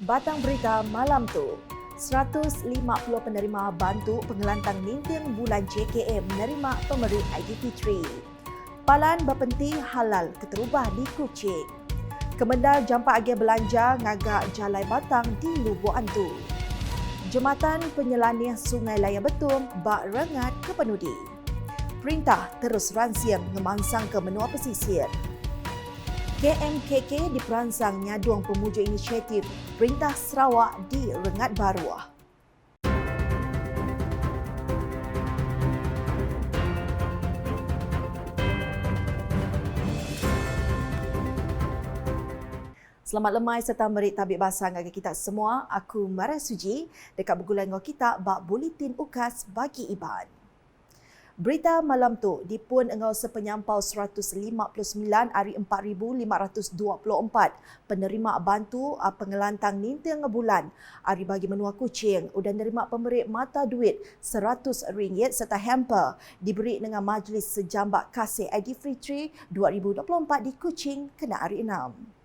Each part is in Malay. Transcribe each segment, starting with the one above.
Batang berita malam tu, 150 penerima bantu pengelantang ninting bulan JKM menerima pemberi Aidilfitri. Palan berpenti halal keterubah di Kuching. Kemendal jampak agih belanja ngagak Jalai Batang di Lubuk Antu. Jematan penyelanih Sungai Laya Betum bak rengat ke Penudi. Perintah terus ransiam ngemansang ke menua pesisir. KMKK diperansang nyaduang pemuja inisiatif Perintah Sarawak di Rengat Baruah. Selamat lemai serta merit tabik basah bagi kita semua. Aku Mara Suji dekat bergulan dengan kita bak buletin ukas bagi Iban. Berita malam tu dipun engau sepenyampau 159 hari 4,524 penerima bantu pengelantang ninting bulan hari bagi menua Kuching dan nerima pemberi mata duit RM100 serta hamper diberi dengan Majlis Sejambak Kasih Aidilfitri 2024 di Kuching kena hari 6.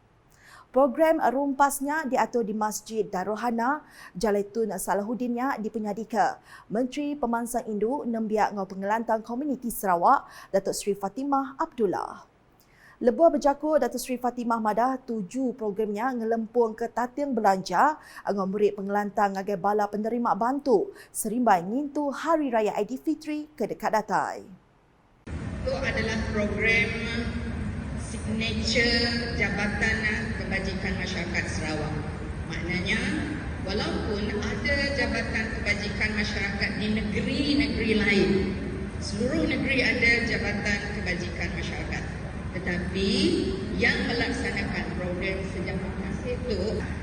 Program rumpasnya diatur di Masjid Darul Hana, Jalaitun Salahuddinnya dipenyadika. Menteri Pemansang Induk Nembiak ngau Pengelantang Komuniti Sarawak, Datuk Seri Fatimah Abdullah. Lebuh berjaku Datuk Seri Fatimah Madah 7 programnya ngelempung ke tating belanja ngau murid pengelantang ngagai bala penerima bantu serimbai ngintu Hari Raya Aidilfitri ke dekat datai. Itu adalah program signature Jabatan Kebajikan Masyarakat Sarawak. Maknanya, walaupun ada Jabatan Kebajikan Masyarakat di negeri-negeri lain, seluruh negeri ada Jabatan Kebajikan Masyarakat. Tetapi yang melaksanakan program Sejambak Kasih itu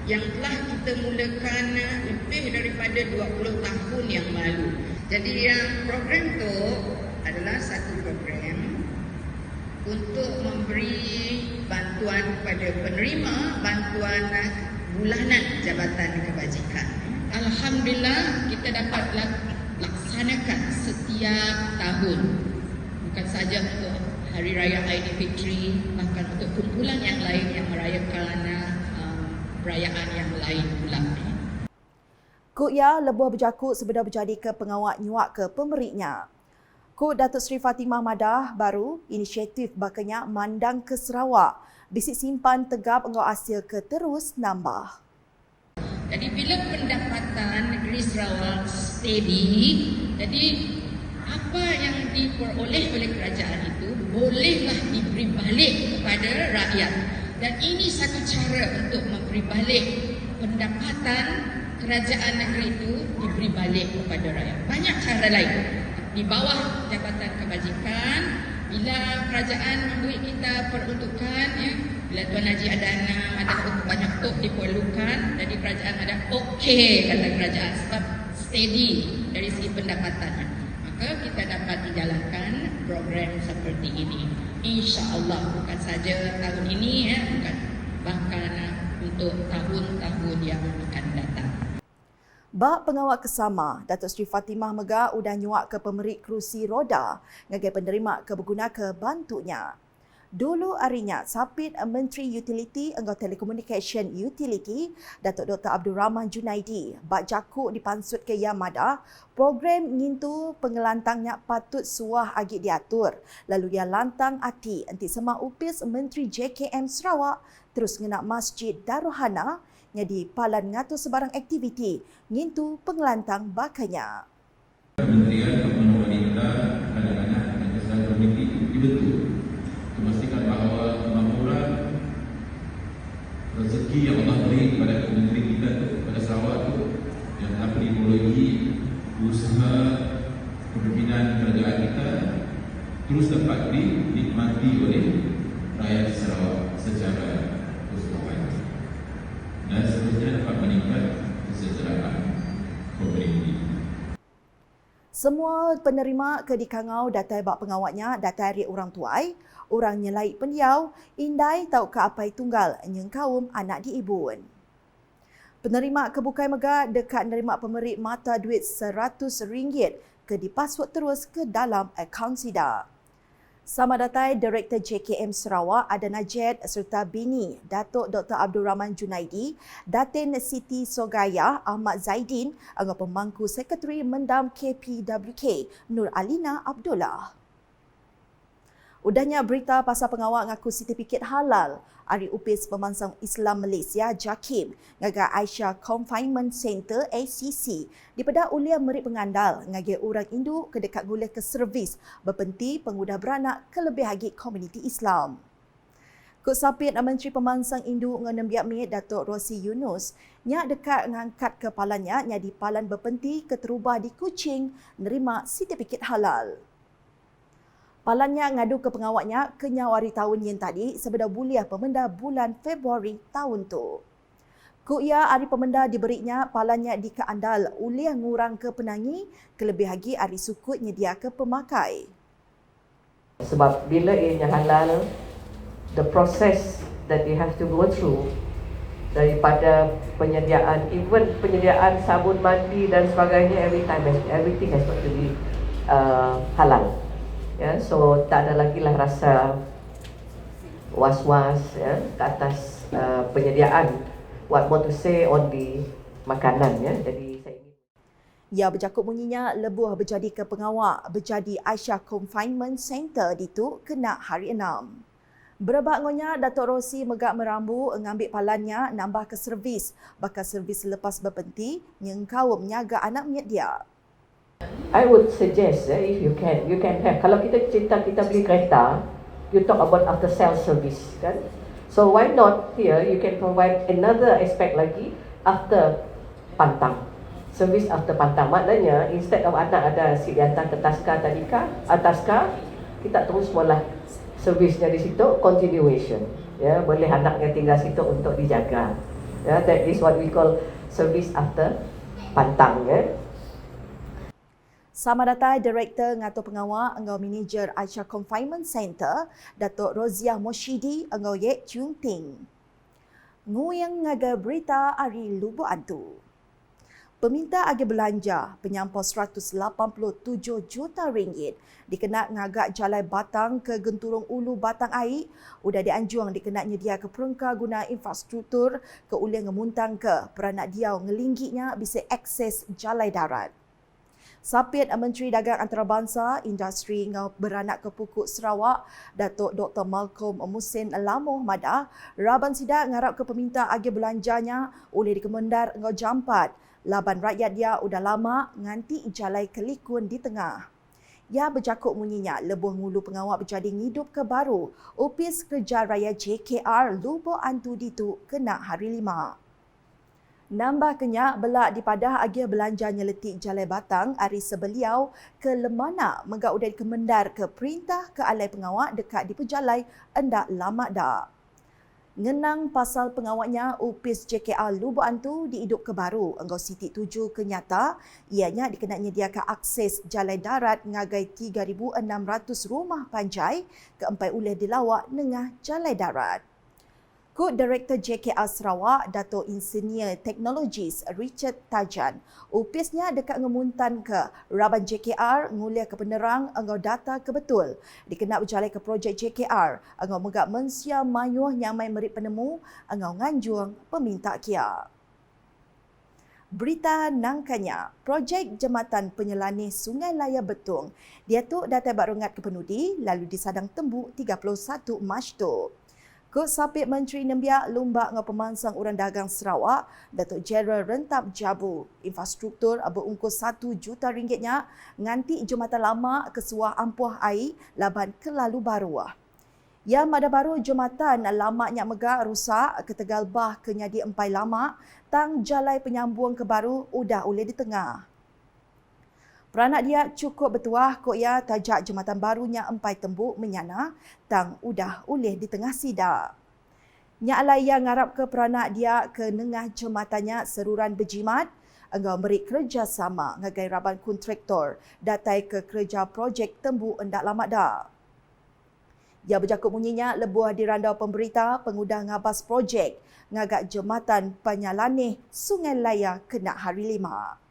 yang telah kita mulakan lebih daripada 20 tahun yang lalu. Jadi program itu adalah satu program untuk memberi bantuan kepada penerima bantuan bulanan Jabatan Kebajikan. Alhamdulillah kita dapat laksanakan setiap tahun. Bukan sahaja untuk Hari Raya Aidilfitri, bahkan untuk kumpulan yang lain yang merayakan perayaan yang lain pula. Kuya lebuh berjakut sebenar berjadi ke pengawak nyuak ke pemberinya. Kod Datuk Seri Fatimah Madah baru inisiatif bakanya mandang ke Sarawak. Bisik simpan tegap engau hasil ke terus nambah. Jadi bila pendapatan negeri Sarawak steady, jadi apa yang diperoleh oleh kerajaan itu bolehlah diberi balik kepada rakyat. Dan ini satu cara untuk memberi balik pendapatan kerajaan negeri itu diberi balik kepada rakyat. Banyak cara lain. Di bawah Jabatan Kebajikan, bila kerajaan memberi kita peruntukan, bila Tuan Haji ada banyak tok diperlukan, jadi kerajaan ada okey kata kerajaan sebab steady dari segi pendapatannya. Maka kita dapat dijalankan program seperti ini. InsyaAllah bukan saja tahun ini, bukan bahkan untuk tahun-tahun yang akan datang. Bak pengawal kesama, Datuk Seri Fatimah Mega udah nyuak ke pemerik kerusi roda ngagai penerima keberguna ke bantunya. Dulu harinya, sapit Menteri Utility Engkau Telekomunikasi Utility, Datuk Dr. Abdul Rahman Junaidi, bak jakuk dipansut ke Yamada, program ngintu pengelantangnya patut suah agik diatur. Lalu dia lantang hati anti semak upis Menteri JKM Sarawak terus ngenak Masjid Darul Hana jadi palan ngatur sebarang aktiviti ngintu pengelantang bakanya. Kementerian Pembangunan Wanita, Anak-anak dan Kesehatan Komiti dibentuk untuk memastikan bahawa kemampuan rezeki yang Allah beri kepada negeri kita kepada Sarawak itu yang dapat dimulai usaha kepimpinan kerajaan kita terus dapat dinikmati oleh rakyat Sarawak secara keseluruhan. Dan seterusnya dapat meningkat kesejahteraan komuniti. Semua penerima ke dikangau datai bak pengawatnya datai ri orang tuai, orang nyelai pendiau, indai tau ke apai tunggal nyengkaum anak diibun. Penerima kebukai mega dekat nerima pemberi mata duit RM100 ke dipaswad terus ke dalam akaun SIDA. Sama datai Direktur JKM Sarawak Ada Najed serta bini Datuk Dr. Abdul Rahman Junaidi, Datin Siti Sogaya Ahmad Zaidin, dengan pemangku Sekretari Mendam KPWK Nur Alina Abdullah. Udahnya berita pasal pengawal ngaku sertifikat halal Ahli Upis Pemansang Islam Malaysia JAKIM ngagai Aisyah Confinement Center ACC dipedah uliah merit pengandal ngagai orang induk kedekat gulih ke servis berpenti pengudah beranak kelebih lagi komuniti Islam. Kut sapit Menteri Pemansang Induk dengan Biak Mit Datuk Rosi Yunus nya dekat ngangkat kepalanya nya di palan berpenti keterubah di Kuching nerima sertifikat halal. Palannya ngadu ke pengawaknya ke nyawari tahun yang tadi sebeda buliah pemenda bulan Februari tahun tu. Kuya hari pemenda diberinya palannya di keandal uliah ngurang ke penangi kelebih lagi hari sukut nyedia ke pemakai. Sebab bila ianya halal, the process that they have to go through daripada penyediaan, even penyediaan sabun mandi dan sebagainya, everything has got to be halal. Ya, so tak ada lagi lah rasa was-was ya ke atas penyediaan what more to say on the makanan ya. Jadi saya ingin Ya berjakut bunyinya lebuh berjadi ke pengawak berjadi Aisyah Confinement Center ditu kena hari 6. Berebak ngonya Datuk Rosi megak merambu ngambil palannya nambah ke servis bakal servis lepas berpenti nyengkau menyaga anak miat dia. I would suggest if you can have, kalau kita beli kereta, you talk about after sales service kan. So why not here you can provide another aspect lagi after pantang. Service after pantang. Maknanya instead of anak ada si dihantar ke Taska, kita terus mula servisnya di situ, continuation. Ya, boleh anaknya tinggal situ untuk dijaga. Ya, that is what we call service after pantang ya. Sama datai Direktur Ngatur Pengawal engau Manager Aisyah Confinement Center, Datuk Roziah Moshidi engau Yek Chung Ting. Nguyang ngaga berita Ari Lubuk Antu. Peminta agi belanja penyampau 187 juta ringgit dikena ngagak Jalai Batang ke Genturong Ulu Batang Air, udah dianjung dikena nyedia ke perengka guna infrastruktur ke uliah ngemuntang ke peranak diau ngelinggitnya bisa akses Jalai Darat. Sapit Menteri Dagang Antarabangsa, Industri ngau beranak ke Pukuk Sarawak, Datuk Dr. Malcolm Musin Lamoh Madah, Raban Sidak ngarap ke peminta agi belanjanya oleh dikemendar ngau jampat. Laban rakyat dia udah lama nganti jalai kelikun di tengah. Ya berjakut munyinya lebuh ngulu pengawal berjadi ngidup ke baru. Opis Kerja Raya JKR Lubuk Antu ditu kena hari 5. Nambah kenyak belak dipadah agih belanja nyeletik Jalai Batang hari sebeliau ke Lemana menggak udah dikemendar ke perintah ke alai pengawak dekat di pejalai endak lama dah. Ngenang pasal pengawaknya Upis JKR Lubuk Antu dihidup ke baru engkau Siti 7 kenyata ianya dikena nyediakan akses Jalai Darat ngagai 3,600 rumah panjai ke empai ulih dilawak nengah Jalai Darat. Kut Direktur JKR Sarawak, Dato' Insinyur Teknologis Richard Tajan, upisnya dekat ngemuntan ke Raban JKR nguliah ke penerang engau data kebetul. Dikena berjalai ke projek JKR, engau megak mensia mayuh nyamai merit penemu, engau nganjung peminta kia. Berita nangkanya, projek Jambatan Penyelanih Sungai Laya Betung, diatuk data barongat ke penudi lalu disadang tembuk 31 Mac tu. Kut Sapit Menteri Nembiak Lumbak dengan Pemansang Urang Dagang Sarawak, Datuk Jeneral Rentap Jabu, infrastruktur berungkus 1 juta ringgitnya nganti jumatan lama kesuah ampuh air laban kelalu baru. Ya mada baru jumatan lamaknya megak rusak ke Tegal Bah ke nyadi empai lama, tang jalai penyambung ke baru udah oleh di tengah. Peranak dia cukup bertuah kok ya tajak jambatan barunya empai tembuk menyana tang udah ulih di tengah sidak. Nya alai yang ngarap ke peranak dia ke nengah jembatannya seruran berjimat engau beri kerjasama ngagai raban kontraktor datai ke kerja projek tembuk endak lama dah. Ya berjakut bunyinya lebuh di randau pemberita pengudah ngabas projek ngagak jembatan Penyelanih Sungai Laya kena hari 5.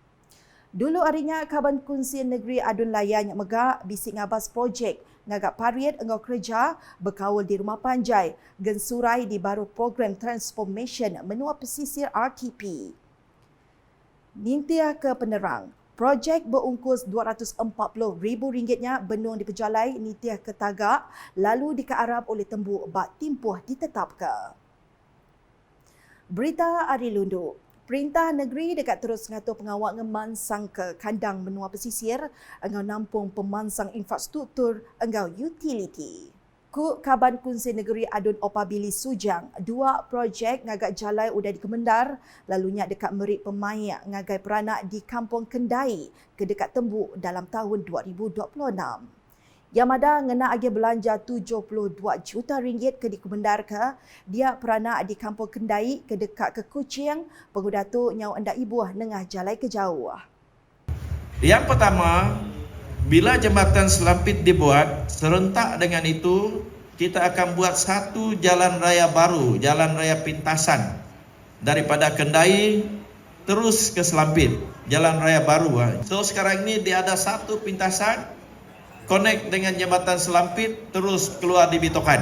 Dulu harinya Kaban Kunsi Negeri Adun Laya yang megak bisik ngabas projek ngagak pariat engau kerja berkawal di Rumah Panjai, gensurai di baru program Transformation Menua Pesisir RTP. Nintia ke penerang, projek berungkus RM240,000 benung di Pejalai Nintia ke Tagak lalu dikearap oleh tembuk bak timpuh ditetapkan. Berita Ari Lundu. Perintah Negeri dekat terus ngatur pengawal ngemansang ke kandang benua pesisir engau nampung pemansang infrastruktur engau utility. Ku Kaban Kunsi Negeri Adun Opabili Sujang, 2 projek ngagak jalai udah dikemendar, lalunya dekat merik pemain ngagai peranak di Kampung Kendai ke dekat Tembuk dalam tahun 2026. Yamada ngena agi belanja RM72 juta ke dikemendar ke dia peranak di Kampung Kendai ke dekat ke Kuching, penguda tu nyau anda ibuah nengah jalai ke jauh. Yang pertama, bila jambatan Selampit dibuat, serentak dengan itu kita akan buat satu jalan raya baru, jalan raya pintasan daripada Kendai terus ke Selampit, jalan raya baru. So sekarang ini dia ada satu pintasan connect dengan jambatan Selampit terus keluar di Bitokan.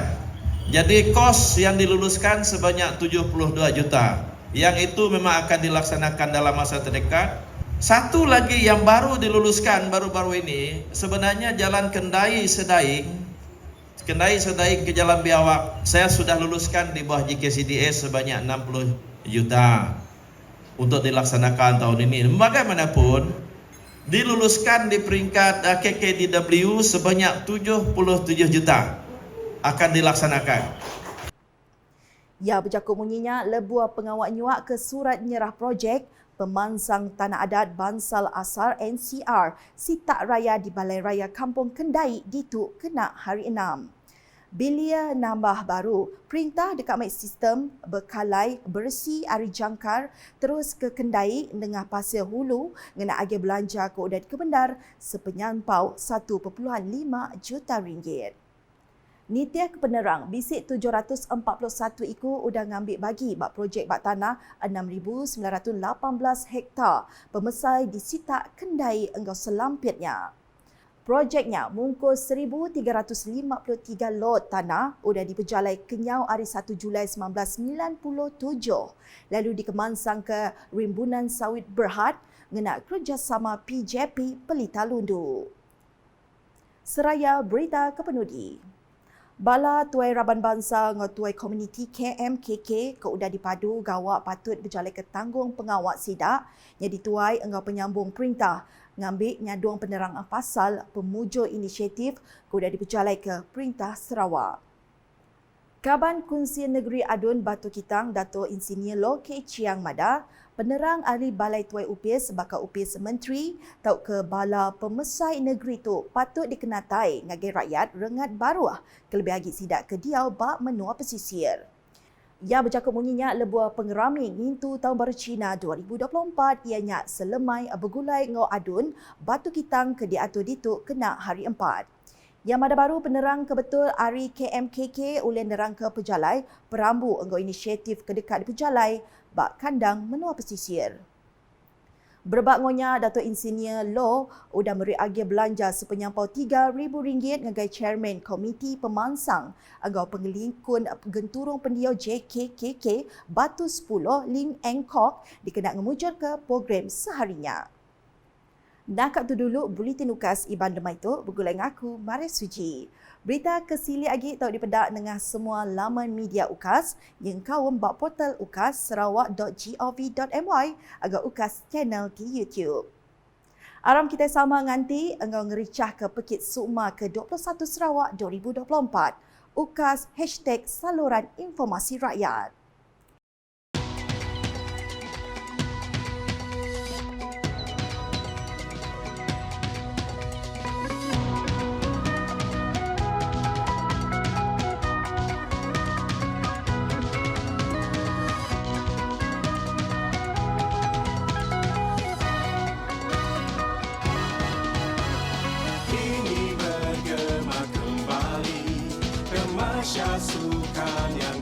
Jadi kos yang diluluskan sebanyak 72 juta. Yang itu memang akan dilaksanakan dalam masa terdekat. Satu lagi yang baru diluluskan baru-baru ini, sebenarnya jalan Kendai Sedaing ke Jalan Biawak, saya sudah luluskan di bawah JKCDS sebanyak 60 juta untuk dilaksanakan tahun ini. Bagaimanapun, diluluskan di peringkat KKDW sebanyak 77 juta akan dilaksanakan. Ya, bercakap munyinya lebuah pengawal nyuak ke surat nyerah projek pemansang tanah adat Bansal Asar NCR Sitak Raya di Balai Raya Kampung Kendai dituk kena hari 6. Bilia nambah baru, perintah dekat mic sistem berkalai bersih Ari Jangkar terus ke Kendai dengan Pasir Hulu ngena agi belanja ke udah dikebendar sepenyampau RM1.5 juta. Nitia ke penerang, bisik 741 iku udah ngambil bagi bak projek bak tanah 6,918 hektar pemesai di Sitak Kendai engau Selampitnya. Projeknya mungkus 1,353 lot tanah udah diperjalai kenyau hari 1 Julai 1997 lalu dikemansang ke Rimbunan Sawit Berhad ngena kerjasama PJP Pelita Lundu. Seraya berita kepenudi. Bala Tuai Raban Bangsa dengan Tuai Komuniti KMKK ke udah dipadu gawak patut berjalai ke tanggung pengawak sidak yang dituai engau penyambung perintah ngambil nyaduang penerang pasal pemujur inisiatif ke udah diperjalai ke Perintah Sarawak. Kaban Kunsi Negeri Adun Batu Kitang Dato' Insinyur Loh Kek Chiang Mada, penerang ahli Balai Tuai Upis bakal Upis Menteri tau ke bala pemesai negeri tu patut dikenatai ngagai rakyat rengat baruah kelebih agi sidak ke diau bak menua pesisir. Ia bercakap munyinya lebuah pengerami ngintu tahun baru Cina 2024 ianya selemai bergulai ngau adun Batu Kitang ke diatur dituk kena hari 4. Yang ada baru penerang kebetul Ari KMKK oleh nerang ke Pejalai perambu engau inisiatif ke dekat di Pejalai bak kandang menua pesisir. Berbak ngonya Dato' Insinyur Loh udah meri agi belanja sepenyampau RM3,000 ngagai chairman komiti pemansang engau pengelingkun genturung pendiau JKKK Batu 10 Lim Eng Kok dikena ngemujur ke program seharinya. Nak tu dulu buletin ukas Iban Lemai tu bergulai aku Maris Suji. Berita kesili lagi tahu dipedak dengan semua laman media ukas yang kau bak portal ukas.sarawak.gov.my agar ukas channel di YouTube. Aram kita sama nganti engau ngericah ke Pekit Sukma ke-21 Sarawak 2024. Ukas #saluran informasi rakyat. Sukan yang